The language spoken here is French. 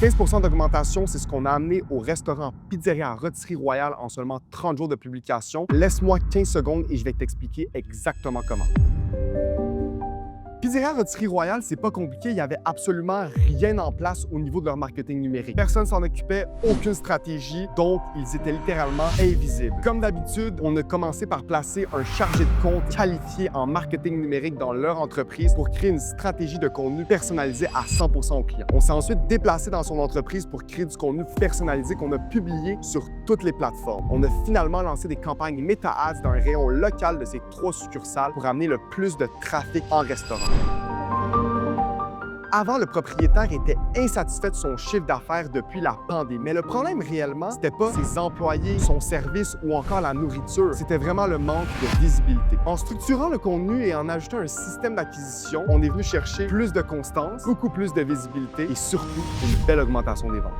15% d'augmentation, c'est ce qu'on a amené au restaurant Pizzeria Rôtisserie Royale en seulement 30 jours de publication. Laisse-moi 15 secondes et je vais t'expliquer exactement comment. Pizzeria Rôtisserie Royale, c'est pas compliqué, il y avait absolument rien en place au niveau de leur marketing numérique. Personne s'en occupait, aucune stratégie, donc ils étaient littéralement invisibles. Comme d'habitude, on a commencé par placer un chargé de compte qualifié en marketing numérique dans leur entreprise pour créer une stratégie de contenu personnalisé à 100% aux clients. On s'est ensuite déplacé dans son entreprise pour créer du contenu personnalisé qu'on a publié sur toutes les plateformes. On a finalement lancé des campagnes Meta Ads dans un rayon local de ces 3 succursales pour amener le plus de trafic en restaurant. Avant, le propriétaire était insatisfait de son chiffre d'affaires depuis la pandémie. Mais le problème réellement, c'était pas ses employés, son service ou encore la nourriture. C'était vraiment le manque de visibilité. En structurant le contenu et en ajoutant un système d'acquisition, on est venu chercher plus de constance, beaucoup plus de visibilité et surtout une belle augmentation des ventes.